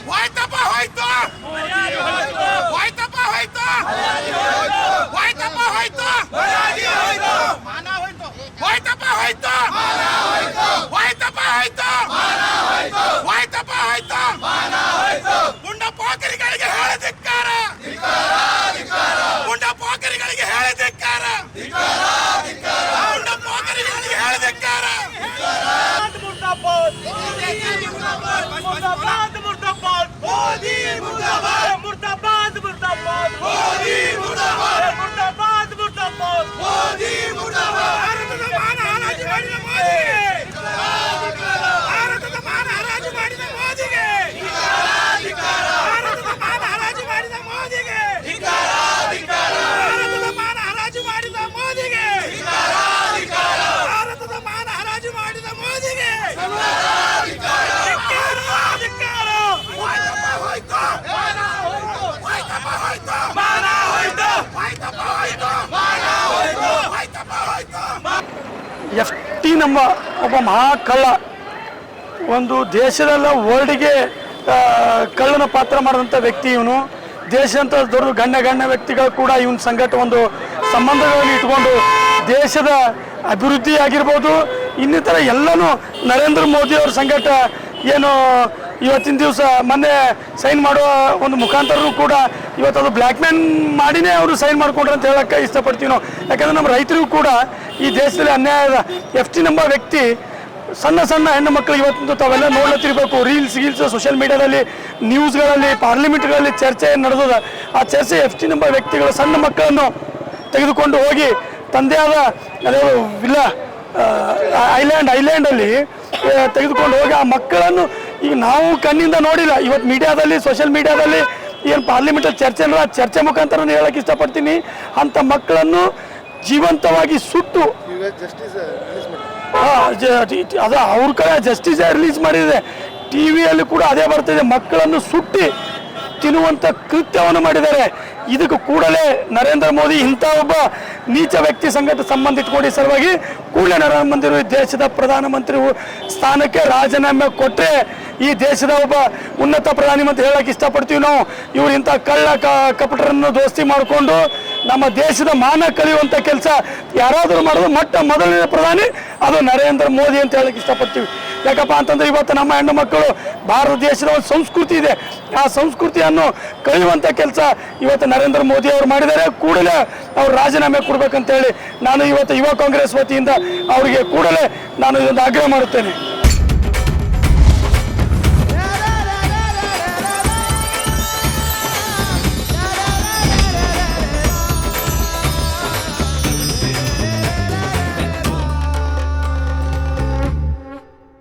ಹೋಯ್ತಪ್ಪ ಹೋಯ್ತು ಹೋಯ್ತಪ್ಪ ಹೋಯ್ತು ಹೋಯ್ತಪ್ಪ ಹೋಯ್ತು ಹೋಯ್ತಪ್ಪ ಹೋಯ್ತು ಹೋಯ್ತಪ್ಪ ಹೋಯ್ತು ಹೋಯ್ತಪ್ಪ ಹೋಯ್ತು ಗುಂಡ ಪೋಖರಿಗಳಿಗೆ ಹೇಳದಿಕ್ಕಾರ ಗುಂಡ ಪೋಖರಿಗಳಿಗೆ ಹೇಳದಿಕ್ಕಾರ ಗುಂಡ ಪೋಖರಿಗಳಿಗೆ ಹೇಳದಿಕ್ಕಾರ मुर्दाबाद मुर्दाबाद मोदी मुर्दाबाद मुर्दाबाद मुर्दाबाद मोदी मुर्दाबाद मुर्दाबाद मुर्दाबाद मोदी मुर्दाबाद भारतದ ಮಾನ ಹರಾಜು ಮಾಡಿದ ಮೋದಿಗೆ ಭಾರತದ ಮಾನ ಹರಾಜು ಮಾಡಿದ ಮೋದಿಗೆ ಭಾರತದ ಮಾನ ಹರಾಜು ಮಾಡಿದ ಮೋದಿಗೆ ಭಾರತದ ಮಾನ ಹರಾಜು ಮಾಡಿದ ಮೋದಿಗೆ FT ನಮ್ಮ ಒಬ್ಬ ಮಹಾಕಳ್ಳ, ಒಂದು ದೇಶದಲ್ಲ ವರ್ಲ್ಡ್ಗೆ ಕಳ್ಳನ ಪಾತ್ರ ಮಾಡಿದಂಥ ವ್ಯಕ್ತಿ ಇವನು. ದೇಶದಂಥ ದೊಡ್ಡ ಗಣ್ಯ ವ್ಯಕ್ತಿಗಳು ಕೂಡ ಇವನ ಸಂಘಟ ಒಂದು ಸಂಬಂಧಗಳನ್ನು ಇಟ್ಕೊಂಡು ದೇಶದ ಅಭಿವೃದ್ಧಿ ಆಗಿರ್ಬೋದು, ಇನ್ನಿತರ ಎಲ್ಲನೂ ನರೇಂದ್ರ ಮೋದಿ ಅವ್ರ ಸಂಘಟ ಏನು ಇವತ್ತಿನ ದಿವಸ ಮೊನ್ನೆ ಸೈನ್ ಮಾಡುವ ಒಂದು ಮುಖಾಂತರನೂ ಕೂಡ ಇವತ್ತು ಅದು ಬ್ಲ್ಯಾಕ್ ಮ್ಯಾನ್ ಮಾಡಿನೇ ಅವರು ಸೈನ್ ಮಾಡ್ಕೊಂಡ್ರೆ ಅಂತ ಹೇಳಕ್ಕೆ ಇಷ್ಟಪಡ್ತೀವಿ ನಾವು. ಯಾಕಂದರೆ ನಮ್ಮ ರೈತರಿಗೂ ಕೂಡ ಈ ದೇಶದಲ್ಲಿ ಅನ್ಯಾಯದ FT ನಂಬ ವ್ಯಕ್ತಿ ಸಣ್ಣ ಹೆಣ್ಣು ಮಕ್ಕಳು ಇವತ್ತು ತಾವೆಲ್ಲ ನೋಡ್ಲತ್ತಿರ್ಬೇಕು. ರೀಲ್ಸ್ ಸೋಷಿಯಲ್ ಮೀಡಿಯಾದಲ್ಲಿ, ನ್ಯೂಸ್ಗಳಲ್ಲಿ, ಪಾರ್ಲಿಮೆಂಟ್ಗಳಲ್ಲಿ ಚರ್ಚೆ ನಡೆದದ. ಆ ಚರ್ಚೆ FT ನಂಬ ವ್ಯಕ್ತಿಗಳು ಸಣ್ಣ ಮಕ್ಕಳನ್ನು ತೆಗೆದುಕೊಂಡು ಹೋಗಿ ತಂದೆಯಾದ ವಿಲ್ಲ ಐಲ್ಯಾಂಡಲ್ಲಿ ತೆಗೆದುಕೊಂಡು ಹೋಗಿ ಆ ಮಕ್ಕಳನ್ನು ಈಗ ನಾವು ಕಣ್ಣಿಂದ ನೋಡಿಲ್ಲ, ಇವತ್ತು ಮೀಡಿಯಾದಲ್ಲಿ ಸೋಷಿಯಲ್ ಮೀಡಿಯಾದಲ್ಲಿ ಏನು ಪಾರ್ಲಿಮೆಂಟಲ್ಲಿ ಚರ್ಚೆ ಆ ಚರ್ಚೆ ಮುಖಾಂತರ ಹೇಳಕ್ಕೆ ಇಷ್ಟಪಡ್ತೀನಿ. ಅಂಥ ಮಕ್ಕಳನ್ನು ಜೀವಂತವಾಗಿ ಸುಟ್ಟು ಅದು ಅವ್ರ ಕಡೆ ಜಸ್ಟಿಸ್ ರಿಲೀಸ್ ಮಾಡಿದೆ. TV ಯಲ್ಲಿ ಕೂಡ ಅದೇ ಬರ್ತಿದೆ, ಮಕ್ಕಳನ್ನು ಸುಟ್ಟಿ ತಿನ್ನುವಂಥ ಕೃತ್ಯವನ್ನು ಮಾಡಿದ್ದಾರೆ. ಇದಕ್ಕೆ ಕೂಡಲೇ ನರೇಂದ್ರ ಮೋದಿ ಇಂಥ ಒಬ್ಬ ನೀಚ ವ್ಯಕ್ತಿ ಸಂಘಟ ಸಂಬಂಧ ಇಟ್ಕೊಂಡು ಸಲುವಾಗಿ ಕೂಡಲೇ ನರೇಂದ್ರ ಮೋದಿ ದೇಶದ ಪ್ರಧಾನಮಂತ್ರಿ ಸ್ಥಾನಕ್ಕೆ ರಾಜೀನಾಮೆ ಕೊಟ್ಟರೆ ಈ ದೇಶದ ಒಬ್ಬ ಉನ್ನತ ಪ್ರಧಾನಿ ಅಂತ ಹೇಳಕ್ಕೆ ಇಷ್ಟಪಡ್ತೀವಿ ನಾವು. ಇವರು ಇಂಥ ಕಳ್ಳ ಕಪಟರನ್ನು ದೋಸ್ತಿ ಮಾಡಿಕೊಂಡು ನಮ್ಮ ದೇಶದ ಮಾನ ಕಳೆಯುವಂಥ ಕೆಲಸ ಯಾರಾದರೂ ಮಾಡೋದು ಮೊದಲನೇ ಪ್ರಧಾನಿ ಅದು ನರೇಂದ್ರ ಮೋದಿ ಅಂತ ಹೇಳಕ್ಕೆ ಇಷ್ಟಪಡ್ತೀವಿ. ಯಾಕಪ್ಪ ಅಂತಂದರೆ ಇವತ್ತು ನಮ್ಮ ಹೆಣ್ಣು ಮಕ್ಕಳು ಭಾರತ ದೇಶದ ಒಂದು ಸಂಸ್ಕೃತಿ ಇದೆ, ಆ ಸಂಸ್ಕೃತಿಯನ್ನು ಕಳೆಯುವಂಥ ಕೆಲಸ ಇವತ್ತು ನರೇಂದ್ರ ಮೋದಿ ಅವರು ಮಾಡಿದ್ದಾರೆ. ಕೂಡಲೇ ಅವ್ರು ರಾಜೀನಾಮೆ ಕೊಡಬೇಕಂತೇಳಿ ನಾನು ಇವತ್ತು ಯುವ ಕಾಂಗ್ರೆಸ್ ವತಿಯಿಂದ ಅವರಿಗೆ ಕೂಡಲೇ ನಾನು ಇದೊಂದು ಆಗ್ರಹ ಮಾಡುತ್ತೇನೆ.